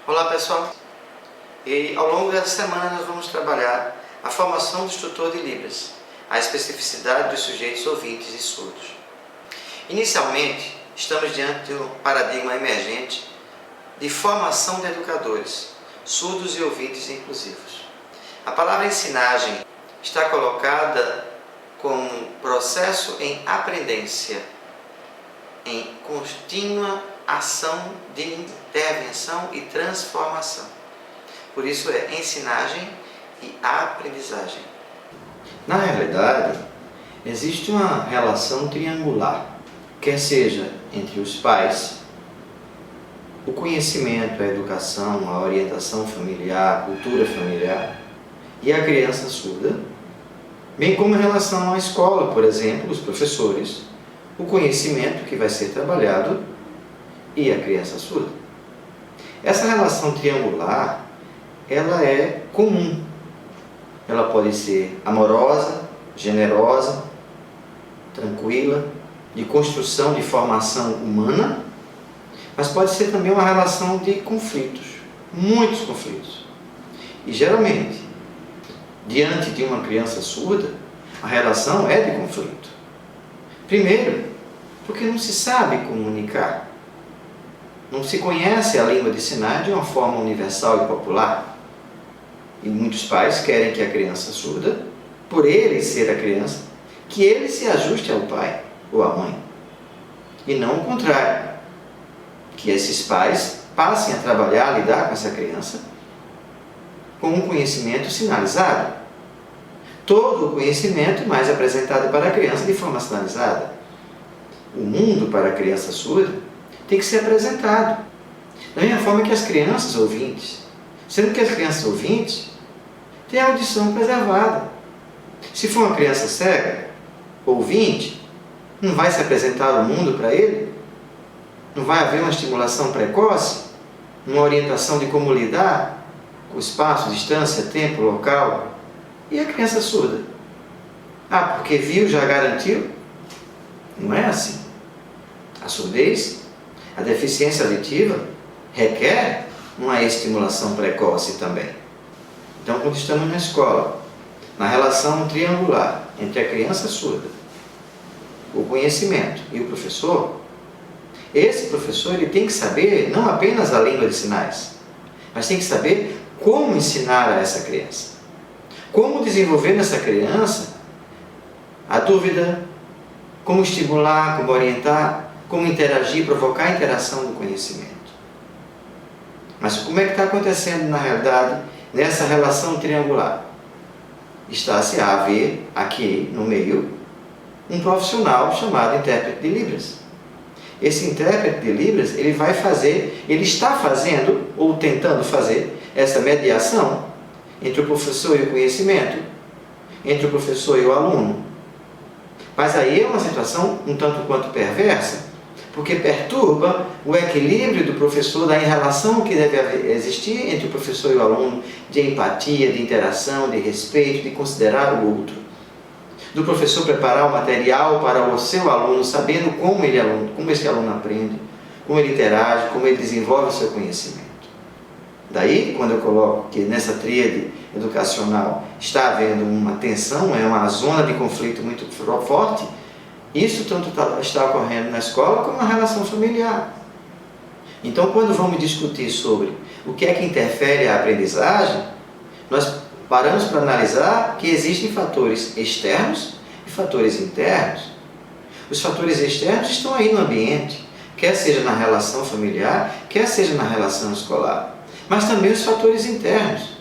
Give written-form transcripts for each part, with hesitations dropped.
Olá pessoal, e ao longo dessa semana nós vamos trabalhar a formação do instrutor de Libras, a especificidade dos sujeitos ouvintes e surdos. Inicialmente, estamos diante de um paradigma emergente de formação de educadores, surdos e ouvintes inclusivos. A palavra ensinagem está colocada como processo em aprendência, em contínua ação de intervenção e transformação. Por isso é ensinagem e aprendizagem. Na realidade, existe uma relação triangular, quer seja entre os pais, o conhecimento, a educação, a orientação familiar, a cultura familiar e a criança surda, bem como em relação à escola, por exemplo, os professores, o conhecimento que vai ser trabalhado e a criança surda. Essa relação triangular, ela é comum. Ela pode ser amorosa, generosa, tranquila, de construção, de formação humana, mas pode ser também uma relação de conflitos, muitos conflitos. E geralmente, diante de uma criança surda, a relação é de conflito. Primeiro, porque não se sabe comunicar. Não se conhece a língua de sinais de uma forma universal e popular. E muitos pais querem que a criança surda, por ele ser a criança, que ele se ajuste ao pai ou à mãe. E não o contrário. Que esses pais passem a trabalhar, a lidar com essa criança com um conhecimento sinalizado. Todo o conhecimento mais apresentado para a criança de forma sinalizada. O mundo para a criança surda tem que ser apresentado. Da mesma forma que as crianças ouvintes. Sendo que as crianças ouvintes têm a audição preservada. Se for uma criança cega, ouvinte, não vai se apresentar o mundo para ele? Não vai haver uma estimulação precoce? Uma orientação de como lidar com espaço, distância, tempo, local? E a criança surda? Ah, porque viu, já garantiu? Não é assim. A surdez, a deficiência auditiva, requer uma estimulação precoce também. Então, quando estamos na escola, na relação triangular entre a criança surda, o conhecimento e o professor, esse professor ele tem que saber não apenas a língua de sinais, mas tem que saber como ensinar a essa criança. Como desenvolver nessa criança a dúvida, como estimular, como orientar, como interagir, provocar a interação do conhecimento. Mas como é que está acontecendo na realidade nessa relação triangular? Está-se a haver aqui no meio um profissional chamado intérprete de Libras. Esse intérprete de Libras, ele está fazendo, ou tentando fazer, essa mediação entre o professor e o conhecimento, entre o professor e o aluno. Mas aí é uma situação um tanto quanto perversa, porque perturba o equilíbrio do professor, da relação que deve existir entre o professor e o aluno, de empatia, de interação, de respeito, de considerar o outro. Do professor preparar o material para o seu aluno, sabendo como esse aluno aprende, como ele interage, como ele desenvolve o seu conhecimento. Daí, quando eu coloco que nessa tríade educacional está havendo uma tensão, é uma zona de conflito muito forte, isso tanto está ocorrendo na escola como na relação familiar. Então, quando vamos discutir sobre o que é que interfere a aprendizagem, nós paramos para analisar que existem fatores externos e fatores internos. Os fatores externos estão aí no ambiente, quer seja na relação familiar, quer seja na relação escolar. Mas também os fatores internos.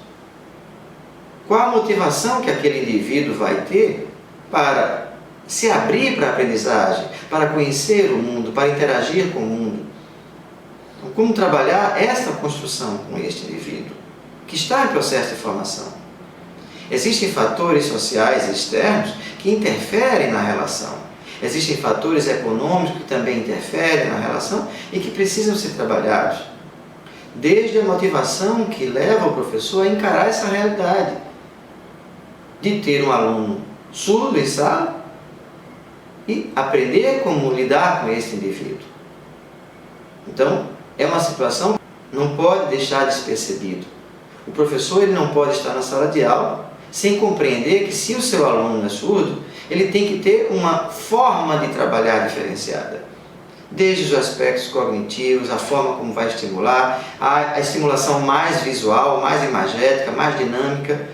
Qual a motivação que aquele indivíduo vai ter para se abrir para a aprendizagem, para conhecer o mundo, para interagir com o mundo? Então, como trabalhar esta construção com este indivíduo, que está em processo de formação? Existem fatores sociais externos que interferem na relação. Existem fatores econômicos que também interferem na relação e que precisam ser trabalhados. Desde a motivação que leva o professor a encarar essa realidade de ter um aluno surdo em sala e aprender como lidar com esse indivíduo. Então, é uma situação não pode deixar despercebido. O professor ele não pode estar na sala de aula sem compreender que, se o seu aluno é surdo, ele tem que ter uma forma de trabalhar diferenciada. Desde os aspectos cognitivos, a forma como vai estimular, a estimulação mais visual, mais imagética, mais dinâmica,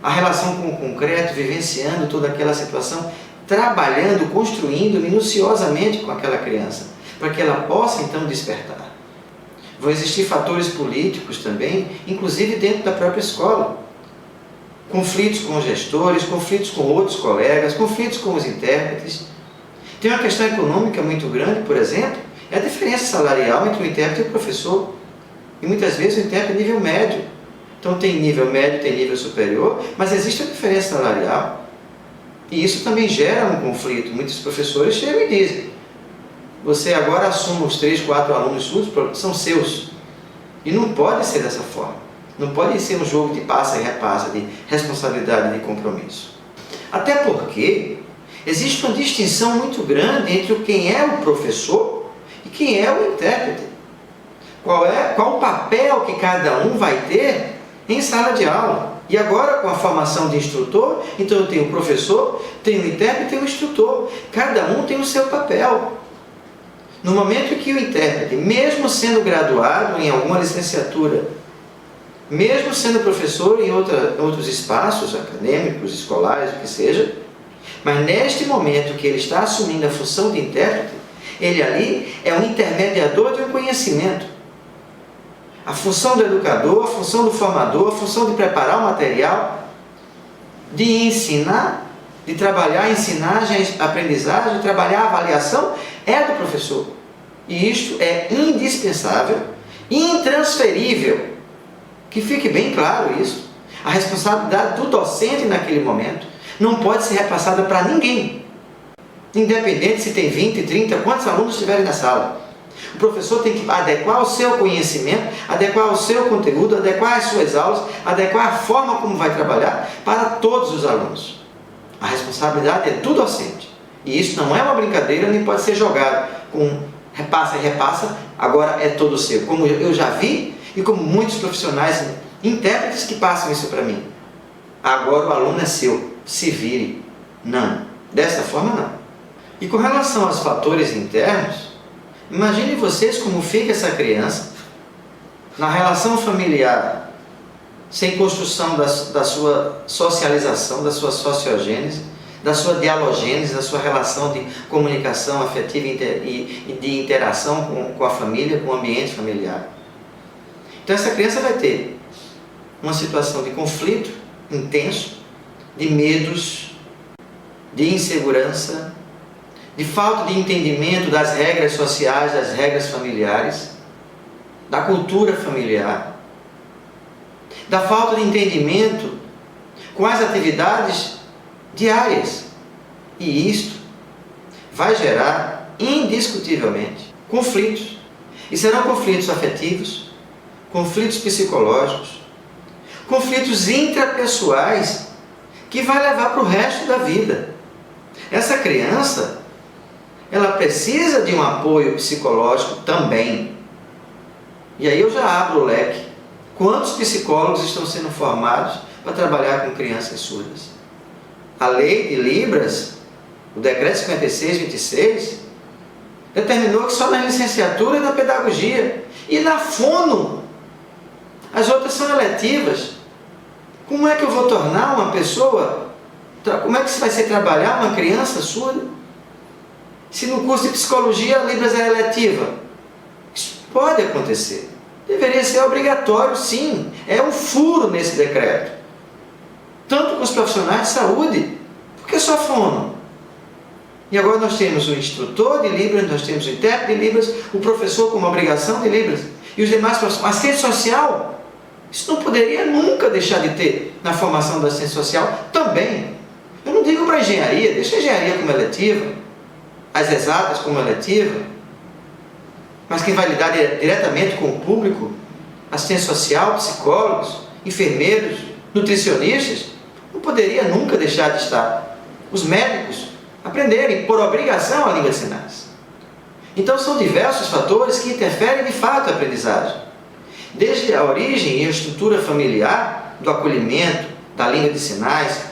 a relação com o concreto, vivenciando toda aquela situação, trabalhando, construindo minuciosamente com aquela criança, para que ela possa então despertar. Vão existir fatores políticos também, inclusive dentro da própria escola. Conflitos com os gestores, conflitos com outros colegas, conflitos com os intérpretes. Tem uma questão econômica muito grande, por exemplo, é a diferença salarial entre o intérprete e o professor. E muitas vezes o intérprete é nível médio. Então tem nível médio, tem nível superior, mas existe a diferença salarial. E isso também gera um conflito. Muitos professores chegam e dizem: você agora assume os 3, 4 alunos surdos, são seus. E não pode ser dessa forma. Não pode ser um jogo de passa e repassa, de responsabilidade e de compromisso. Até porque existe uma distinção muito grande entre quem é o professor e quem é o intérprete. Qual o papel que cada um vai ter em sala de aula. E agora, com a formação de instrutor, então eu tenho o professor, tenho o intérprete e tenho o instrutor. Cada um tem o seu papel. No momento em que o intérprete, mesmo sendo graduado em alguma licenciatura, mesmo sendo professor em outros espaços acadêmicos, escolares, o que seja, mas neste momento que ele está assumindo a função de intérprete, ele ali é um intermediador de um conhecimento. A função do educador, a função do formador, a função de preparar o material, de ensinar, de trabalhar a ensinagem, a aprendizagem, de trabalhar a avaliação, é do professor. E isto é indispensável, intransferível. Que fique bem claro isso. A responsabilidade do docente naquele momento não pode ser repassada para ninguém. Independente se tem 20, 30, quantos alunos estiverem na sala. O professor tem que adequar o seu conhecimento, adequar o seu conteúdo, adequar as suas aulas, adequar a forma como vai trabalhar para todos os alunos. A responsabilidade é do docente. E isso não é uma brincadeira, nem pode ser jogado com repassa e repassa, agora é todo seu. Como eu já vi, e como muitos profissionais, intérpretes que passam isso para mim. Agora o aluno é seu, se vire. Não, dessa forma não. E com relação aos fatores internos, imagine vocês como fica essa criança na relação familiar, sem construção da sua socialização, da sua sociogênese, da sua dialogênese, da sua relação de comunicação afetiva e de interação com a família, com o ambiente familiar. Então essa criança vai ter uma situação de conflito intenso, de medos, de insegurança, de falta de entendimento das regras sociais, das regras familiares, da cultura familiar, da falta de entendimento com as atividades diárias. E isto vai gerar, indiscutivelmente, conflitos. E serão conflitos afetivos, conflitos psicológicos, conflitos intrapessoais que vai levar para o resto da vida. Essa criança, ela precisa de um apoio psicológico também. E aí eu já abro o leque. Quantos psicólogos estão sendo formados para trabalhar com crianças surdas? A lei de Libras, o decreto 56/26, determinou que só na licenciatura e na pedagogia e na fono. As outras são eletivas. Como é que eu vou tornar uma pessoa, como é que vai ser trabalhar uma criança surda? Se no curso de psicologia a Libras é eletiva. Isso pode acontecer. Deveria ser obrigatório, sim. É um furo nesse decreto. Tanto com os profissionais de saúde. Por que só fono? E agora nós temos o instrutor de Libras, nós temos o intérprete de Libras, o professor com uma obrigação de Libras. E os demais profissionais. Assistente social. Isso não poderia nunca deixar de ter na formação da assistência social também. Eu não digo para a engenharia, deixa a engenharia como eletiva, as exatas como eletiva, mas quem vai lidar diretamente com o público, assistência social, psicólogos, enfermeiros, nutricionistas, não poderia nunca deixar de estar. Os médicos aprenderem, por obrigação, a língua de sinais. Então são diversos fatores que interferem de fato a aprendizagem. desde a origem e a estrutura familiar, do acolhimento, da língua de sinais,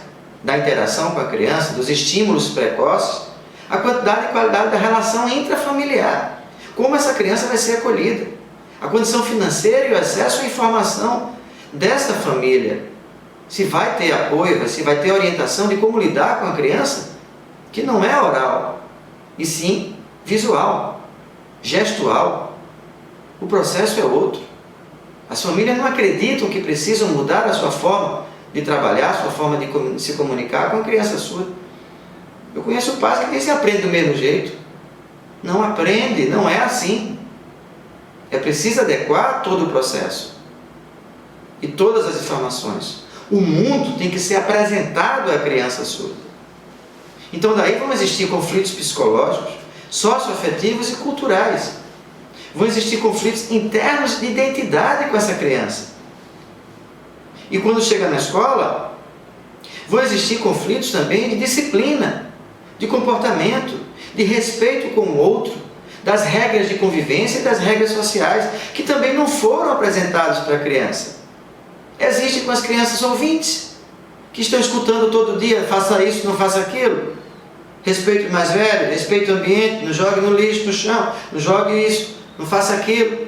da interação com a criança, dos estímulos precoces, a quantidade e qualidade da relação intrafamiliar, como essa criança vai ser acolhida, a condição financeira e o acesso à informação desta família, se vai ter apoio, se vai ter orientação de como lidar com a criança, que não é oral, e sim visual, gestual. O processo é outro. As famílias não acreditam que precisam mudar a sua forma de trabalhar, a sua forma de se comunicar com a criança surda. Eu conheço pais que dizem que aprende do mesmo jeito. Não aprende, não é assim. É preciso adequar todo o processo e todas as informações. O mundo tem que ser apresentado à criança surda. Então daí vão existir conflitos psicológicos, socioafetivos e culturais. Vão existir conflitos internos de identidade com essa criança. E quando chega na escola, vão existir conflitos também de disciplina, de comportamento, de respeito com o outro, das regras de convivência e das regras sociais, que também não foram apresentadas para a criança. Existe com as crianças ouvintes, que estão escutando todo dia, faça isso, não faça aquilo. Respeite o mais velho, respeite o ambiente, não jogue no lixo, no chão, não jogue isso, não faça aquilo.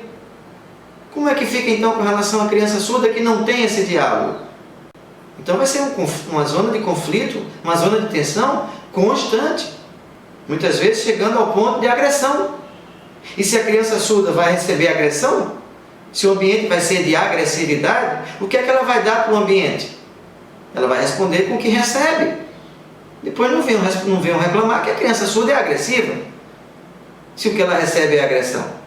Como é que fica então com relação à criança surda que não tem esse diálogo? Então vai ser uma zona de conflito, uma zona de tensão constante, muitas vezes chegando ao ponto de agressão. E se a criança surda vai receber agressão, se o ambiente vai ser de agressividade, o que é que ela vai dar para o ambiente? Ela vai responder com o que recebe. Depois não venham reclamar que a criança surda é agressiva, se o que ela recebe é agressão.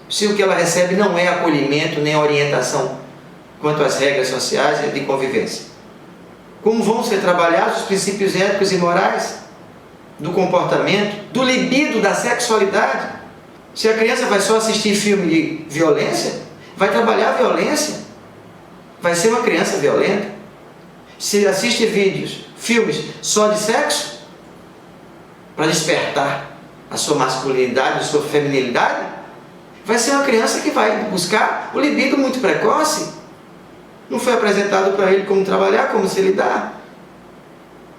Se o que ela recebe não é acolhimento nem orientação quanto às regras sociais e de convivência. Como vão ser trabalhados os princípios éticos e morais do comportamento, do libido, da sexualidade? Se a criança vai só assistir filme de violência, vai trabalhar a violência, vai ser uma criança violenta. Se assiste filmes só de sexo, para despertar a sua masculinidade, a sua feminilidade, vai ser uma criança que vai buscar o libido muito precoce. Não foi apresentado para ele como trabalhar, como se lidar.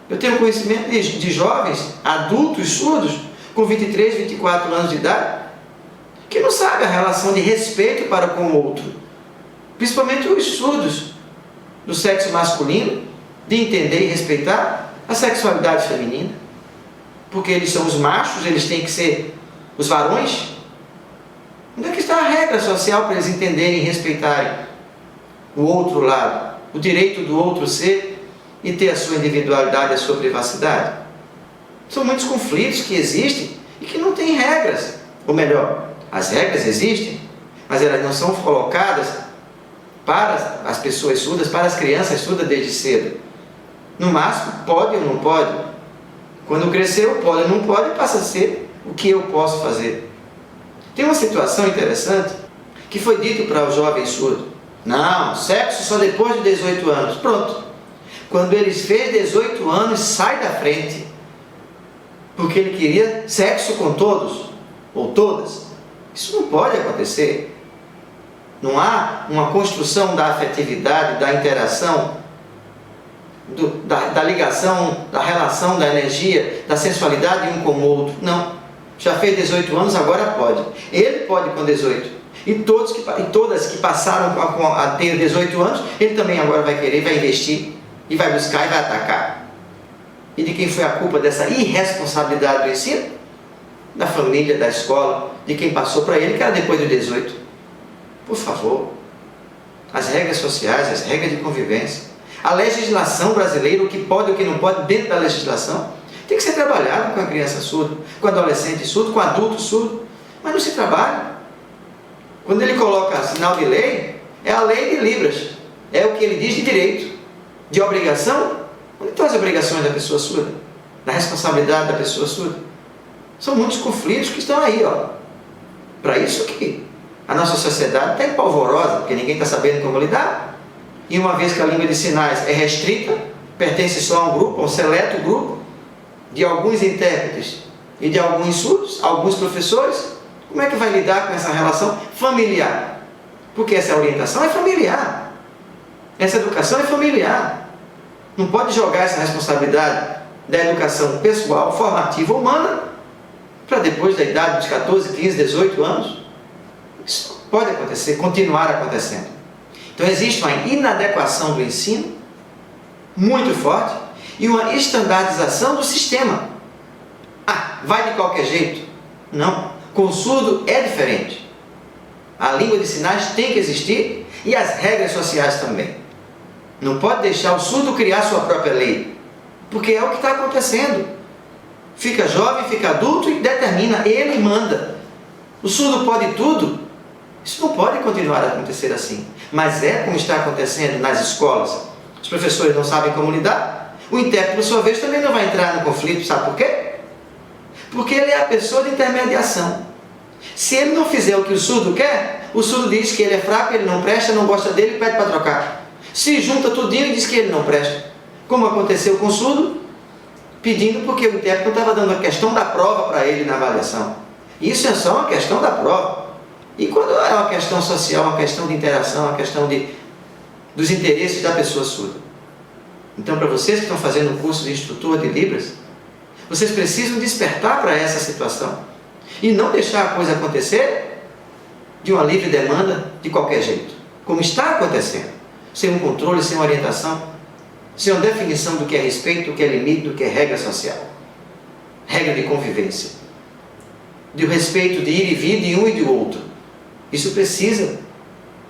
Eu tenho conhecimento de jovens, adultos surdos, com 23, 24 anos de idade, que não sabem a relação de respeito para com o outro. Principalmente os surdos do sexo masculino, de entender e respeitar a sexualidade feminina. Porque eles são os machos, eles têm que ser os varões. Onde é que está a regra social para eles entenderem e respeitarem o outro lado, o direito do outro ser e ter a sua individualidade, a sua privacidade? São muitos conflitos que existem e que não têm regras. Ou melhor, as regras existem, mas elas não são colocadas para as pessoas surdas, para as crianças surdas desde cedo. No máximo, pode ou não pode. Quando cresceu, pode ou não pode, passa a ser o que eu posso fazer. Tem uma situação interessante que foi dito para o jovem surdo: não, sexo só depois de 18 anos. Pronto. Quando ele fez 18 anos, sai da frente. Porque ele queria sexo com todos, ou todas. Isso não pode acontecer. Não há uma construção da afetividade, da interação, da ligação, da relação, da energia, da sensualidade um com o outro. Não. Já fez 18 anos, agora pode. Ele pode com 18. E todas que passaram a ter 18 anos, ele também agora vai querer, vai investir, e vai buscar e vai atacar. E de quem foi a culpa dessa irresponsabilidade do ensino? Da família, da escola, de quem passou para ele, que era depois dos 18. Por favor. As regras sociais, as regras de convivência, a legislação brasileira, o que pode e o que não pode dentro da legislação, tem que ser trabalhado com a criança surda, com o adolescente surdo, com o adulto surdo, mas não se trabalha. Quando ele coloca sinal de lei, é a lei de Libras, é o que ele diz de direito, de obrigação. Onde estão as obrigações da pessoa surda? Da responsabilidade da pessoa surda? São muitos conflitos que estão aí, ó. Para isso que a nossa sociedade está empolvorosa, porque ninguém está sabendo como lidar. E uma vez que a língua de sinais é restrita, pertence só a um grupo, a um seleto grupo, de alguns intérpretes e de alguns surdos, alguns professores, como é que vai lidar com essa relação familiar? Porque essa orientação é familiar. Essa educação é familiar. Não pode jogar essa responsabilidade da educação pessoal, formativa, humana, para depois da idade dos 14, 15, 18 anos. Isso pode acontecer, continuar acontecendo. Então existe uma inadequação do ensino muito forte e uma estandardização do sistema. Vai de qualquer jeito. Não. Com o surdo é diferente. A língua de sinais tem que existir e as regras sociais também. Não pode deixar o surdo criar sua própria lei, porque é o que está acontecendo. Fica jovem, fica adulto e determina, ele manda. O surdo pode tudo. Isso não pode continuar a acontecer assim. Mas é como está acontecendo nas escolas. Os professores não sabem como lidar. O intérprete, por sua vez, também não vai entrar no conflito. Sabe por quê? Porque ele é a pessoa de intermediação. Se ele não fizer o que o surdo quer, o surdo diz que ele é fraco, ele não presta, não gosta dele e pede para trocar. Se junta tudinho e diz que ele não presta. Como aconteceu com o surdo, pedindo porque o intérprete não estava dando a questão da prova para ele na avaliação. Isso é só uma questão da prova. E quando é uma questão social, uma questão de interação, uma questão dos interesses da pessoa surda. Então, para vocês que estão fazendo o curso de instrutor de Libras, vocês precisam despertar para essa situação e não deixar a coisa acontecer de uma livre demanda de qualquer jeito, como está acontecendo, sem um controle, sem uma orientação, sem uma definição do que é respeito, do que é limite, do que é regra social, regra de convivência, do respeito de ir e vir de um e do outro. Isso precisa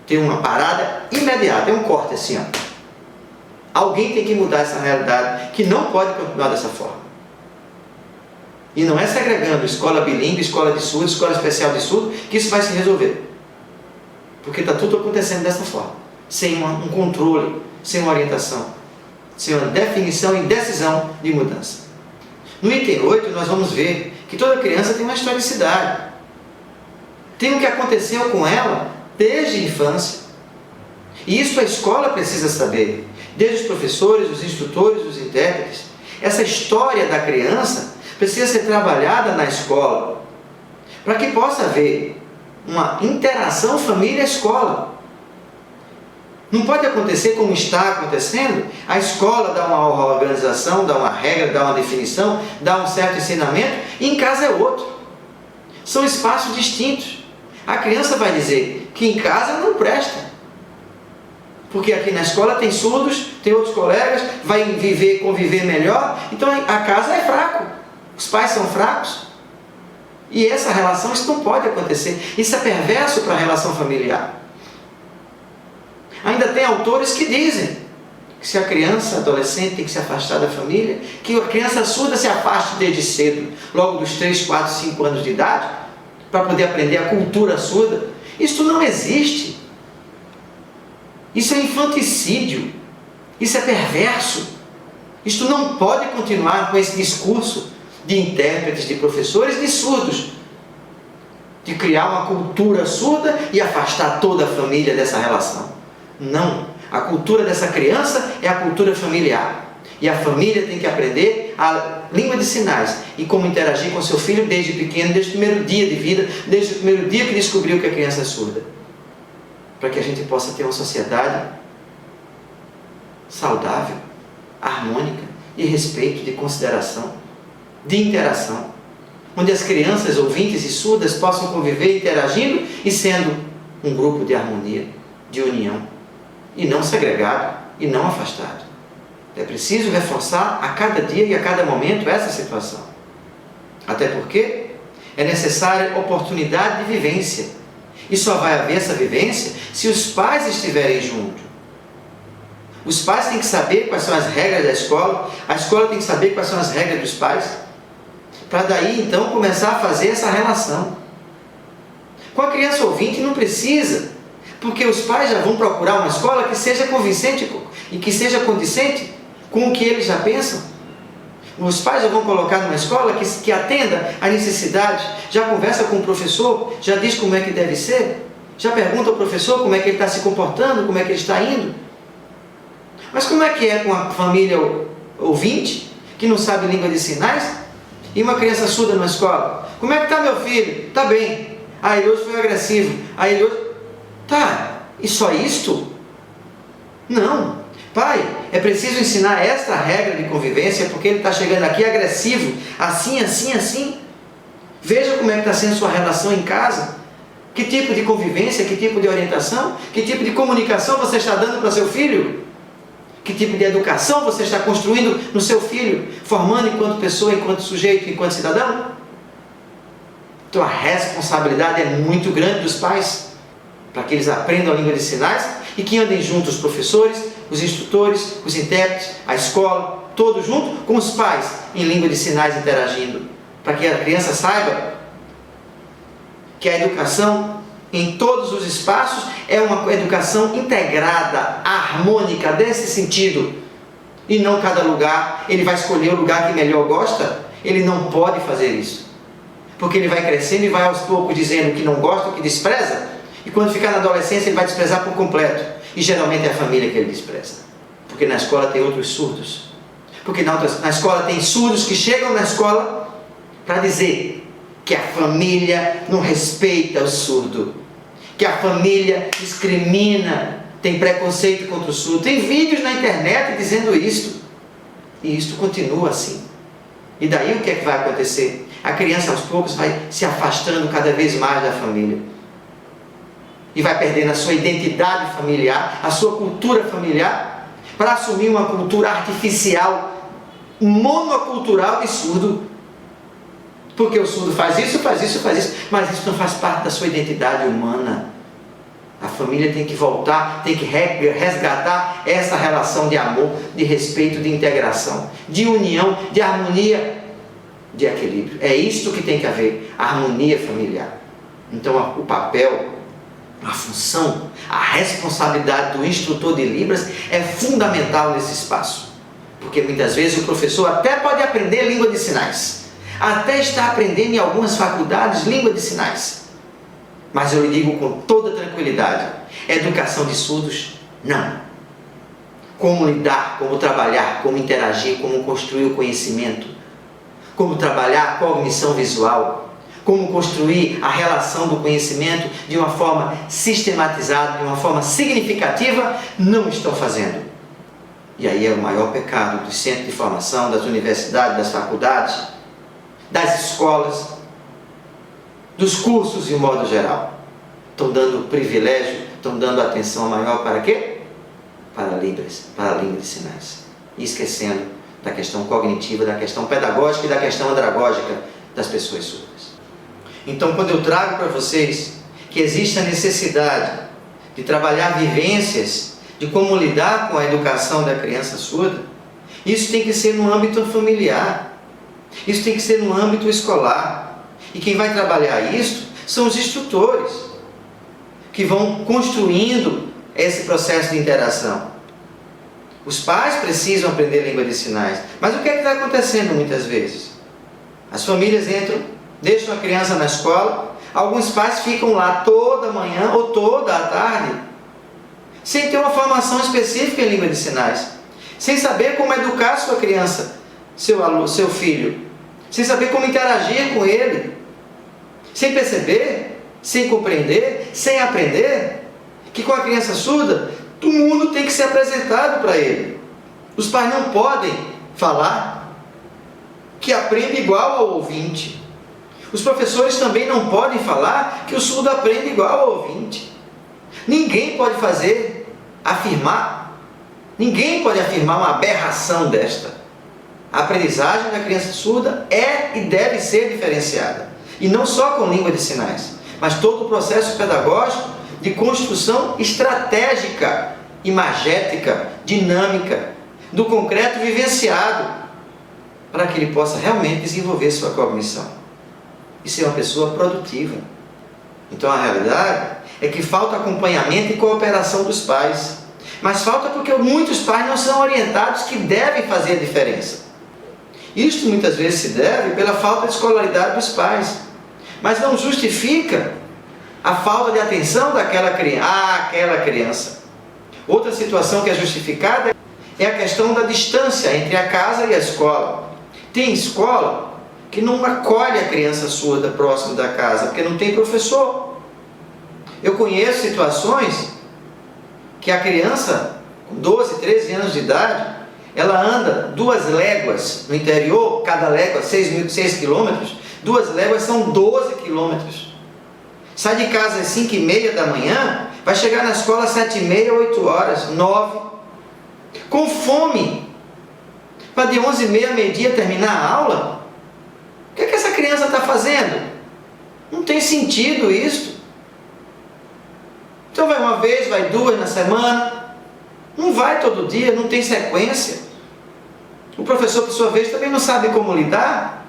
ter uma parada imediata, é um corte assim, ó. Alguém tem que mudar essa realidade, que não pode continuar dessa forma. E não é segregando escola bilíngue, escola de surdo, escola especial de surdo, que isso vai se resolver. Porque está tudo acontecendo dessa forma. Sem um controle, sem uma orientação, sem uma definição e decisão de mudança. No item 8, nós vamos ver que toda criança tem uma historicidade. Tem o que aconteceu com ela desde a infância. E isso a escola precisa saber. Desde os professores, os instrutores, os intérpretes. Essa história da criança precisa ser trabalhada na escola, para que possa haver uma interação família-escola. Não pode acontecer como está acontecendo, a escola dá uma organização, dá uma regra, dá uma definição, dá um certo ensinamento, e em casa é outro. São espaços distintos. A criança vai dizer que em casa não presta, porque aqui na escola tem surdos, tem outros colegas, vai conviver melhor, então a casa é fraco. Os pais são fracos. E essa relação, isso não pode acontecer. Isso é perverso para a relação familiar. Ainda tem autores que dizem que se a criança, adolescente, tem que se afastar da família, que a criança surda se afaste desde cedo, logo dos 3, 4, 5 anos de idade, para poder aprender a cultura surda. Isso não existe. Isso é infanticídio. Isso é perverso. Isto não pode continuar com esse discurso de intérpretes, de professores, de surdos, de criar uma cultura surda e afastar toda a família dessa relação. Não. A cultura dessa criança é a cultura familiar. E a família tem que aprender a língua de sinais e como interagir com seu filho desde pequeno, desde o primeiro dia de vida, desde o primeiro dia que descobriu que a criança é surda. Para que a gente possa ter uma sociedade saudável, harmônica, de respeito, de consideração, de interação, onde as crianças ouvintes e surdas possam conviver interagindo e sendo um grupo de harmonia, de união, e não segregado e não afastado. É preciso reforçar a cada dia e a cada momento essa situação. Até porque é necessária oportunidade de vivência. E só vai haver essa vivência se os pais estiverem juntos. Os pais têm que saber quais são as regras da escola, a escola tem que saber quais são as regras dos pais, para daí então começar a fazer essa relação. Com a criança ouvinte não precisa, porque os pais já vão procurar uma escola que seja convincente e que seja condizente com o que eles já pensam. Os pais já vão colocar numa escola que atenda a necessidade, já conversa com o professor, já diz como é que deve ser, já pergunta ao professor como é que ele está se comportando, como é que ele está indo. Mas como é que é com a família ouvinte, que não sabe língua de sinais, e uma criança surda numa escola? Como é que está meu filho? Está bem. Ele hoje foi agressivo. Ele hoje... Tá. E só isto? Não. Pai, é preciso ensinar esta regra de convivência porque ele está chegando aqui agressivo, assim, assim, assim. Veja como é que está sendo sua relação em casa. Que tipo de convivência, que tipo de orientação, que tipo de comunicação você está dando para seu filho? Que tipo de educação você está construindo no seu filho, formando enquanto pessoa, enquanto sujeito, enquanto cidadão? Então a responsabilidade é muito grande dos pais, para que eles aprendam a língua de sinais e que andem juntos os professores, os instrutores, os intérpretes, a escola, todos junto com os pais em língua de sinais interagindo, para que a criança saiba que a educação em todos os espaços é uma educação integrada, harmônica, desse sentido. E não cada lugar, ele vai escolher o lugar que melhor gosta. Ele não pode fazer isso. Porque ele vai crescendo e vai aos poucos dizendo que não gosta, que despreza. E quando ficar na adolescência ele vai desprezar por completo. E geralmente é a família que ele despreza. Porque na escola tem outros surdos. Porque na escola tem surdos que chegam na escola para dizer que a família não respeita o surdo, que a família discrimina, tem preconceito contra o surdo. Tem vídeos na internet dizendo isto. E isto continua assim. E daí o que é que vai acontecer? A criança aos poucos vai se afastando cada vez mais da família. E vai perdendo a sua identidade familiar, a sua cultura familiar, para assumir uma cultura artificial, monocultural de surdo. Porque o surdo faz isso, mas isso não faz parte da sua identidade humana. A família tem que voltar, tem que resgatar essa relação de amor, de respeito, de integração, de união, de harmonia, de equilíbrio. É isto que tem que haver, harmonia familiar. Então o papel, a função, a responsabilidade do instrutor de Libras é fundamental nesse espaço. Porque muitas vezes o professor até pode aprender língua de sinais, até está aprendendo em algumas faculdades língua de sinais. Mas eu lhe digo com toda tranquilidade, educação de surdos, não. Como lidar, como trabalhar, como interagir, como construir o conhecimento, como trabalhar a cognição visual, como construir a relação do conhecimento de uma forma sistematizada, de uma forma significativa, não estão fazendo. E aí é o maior pecado dos centros de formação, das universidades, das faculdades, das escolas, dos cursos de um modo geral. Estão dando privilégio, estão dando atenção maior para quê? Para Libras, para a língua de sinais. E esquecendo da questão cognitiva, da questão pedagógica e da questão andragógica das pessoas surdas. Então, quando eu trago para vocês que existe a necessidade de trabalhar vivências de como lidar com a educação da criança surda, isso tem que ser no âmbito familiar. Isso tem que ser no âmbito escolar. E quem vai trabalhar isso são os instrutores, que vão construindo esse processo de interação. Os pais precisam aprender língua de sinais. Mas o que é que está acontecendo muitas vezes? As famílias entram, deixam a criança na escola, alguns pais ficam lá toda manhã ou toda a tarde, sem ter uma formação específica em língua de sinais, sem saber como educar sua criança, seu filho, sem saber como interagir com ele, sem perceber, sem compreender, sem aprender que com a criança surda, o mundo tem que ser apresentado para ele. Os pais não podem falar que aprende igual ao ouvinte. Os professores também não podem falar que o surdo aprende igual ao ouvinte. Ninguém pode ninguém pode afirmar uma aberração desta. A aprendizagem da criança surda é e deve ser diferenciada. E não só com língua de sinais, mas todo o processo pedagógico de construção estratégica, imagética, dinâmica, do concreto vivenciado, para que ele possa realmente desenvolver sua cognição e ser uma pessoa produtiva. Então a realidade é que falta acompanhamento e cooperação dos pais. Mas falta porque muitos pais não são orientados que devem fazer a diferença. Isto muitas vezes se deve pela falta de escolaridade dos pais. Mas não justifica a falta de atenção daquela criança. Outra situação que é justificada é a questão da distância entre a casa e a escola. Tem escola que não acolhe a criança surda próximo da casa, porque não tem professor. Eu conheço situações que a criança, com 12, 13 anos de idade, ela anda 2 léguas no interior, cada légua 6 quilômetros, 2 léguas são 12 quilômetros. Sai de casa às 5h30 da manhã, vai chegar na escola às 7h30, 8 horas, 9, com fome, para de 11h30 a meio-dia terminar a aula. O que é que essa criança está fazendo? Não tem sentido isso. Então vai uma vez, vai 2 na semana, não vai todo dia, não tem sequência. O professor, por sua vez, também não sabe como lidar.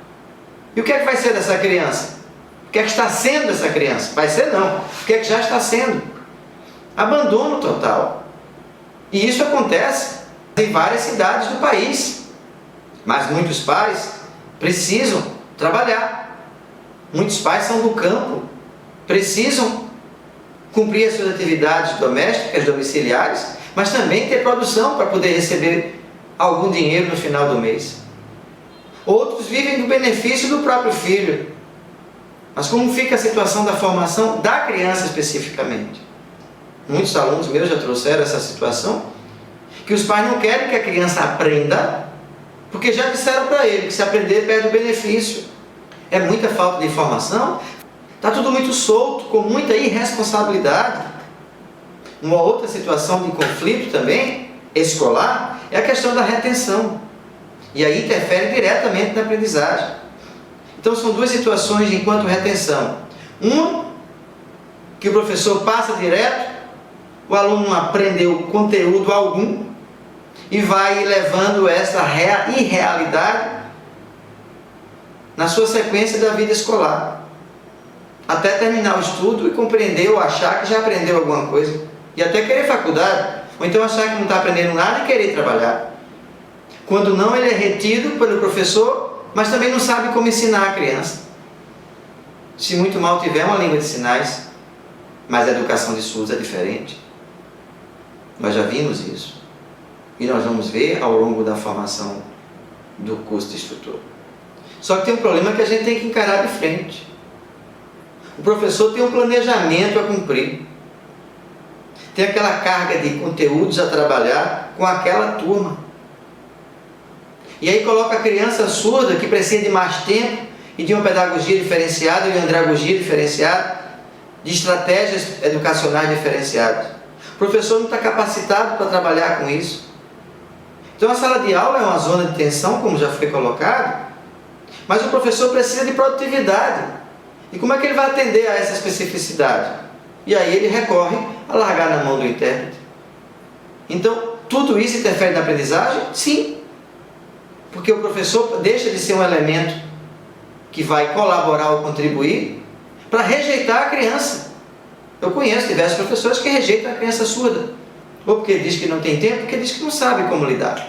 E o que é que vai ser dessa criança? O que é que está sendo dessa criança? Vai ser não. O que é que já está sendo? Abandono total. E isso acontece em várias cidades do país. Mas muitos pais precisam trabalhar. Muitos pais são do campo. Precisam cumprir as suas atividades domésticas, domiciliares, mas também ter produção para poder receber algum dinheiro no final do mês. Outros vivem do benefício do próprio filho. Mas como fica a situação da formação da criança especificamente? Muitos alunos meus já trouxeram essa situação, que os pais não querem que a criança aprenda, porque já disseram para ele que se aprender perde o benefício. É muita falta de informação, está tudo muito solto, com muita irresponsabilidade. Uma outra situação de conflito também, escolar, é a questão da retenção. E aí interfere diretamente na aprendizagem. Então são 2 situações enquanto retenção. Uma, que o professor passa direto, o aluno não aprendeu conteúdo algum e vai levando essa irrealidade na sua sequência da vida escolar, até terminar o estudo e compreender ou achar que já aprendeu alguma coisa, e até querer faculdade, ou então achar que não está aprendendo nada e querer trabalhar. Quando não, ele é retido pelo professor, mas também não sabe como ensinar a criança. Se muito mal tiver uma língua de sinais, mas a educação de surdos é diferente. Nós já vimos isso. E nós vamos ver ao longo da formação do curso de instrutor. Só que tem um problema que a gente tem que encarar de frente. O professor tem um planejamento a cumprir. Tem aquela carga de conteúdos a trabalhar com aquela turma. E aí coloca a criança surda, que precisa de mais tempo e de uma pedagogia diferenciada, de uma andragogia diferenciada, de estratégias educacionais diferenciadas. O professor não está capacitado para trabalhar com isso. Então a sala de aula é uma zona de tensão, como já foi colocado, mas o professor precisa de produtividade. E como é que ele vai atender a essa especificidade? E aí ele recorre a largar na mão do intérprete. Então, tudo isso interfere na aprendizagem? Sim. Porque o professor deixa de ser um elemento que vai colaborar ou contribuir para rejeitar a criança. Eu conheço diversos professores que rejeitam a criança surda. Ou porque diz que não tem tempo, ou porque diz que não sabe como lidar.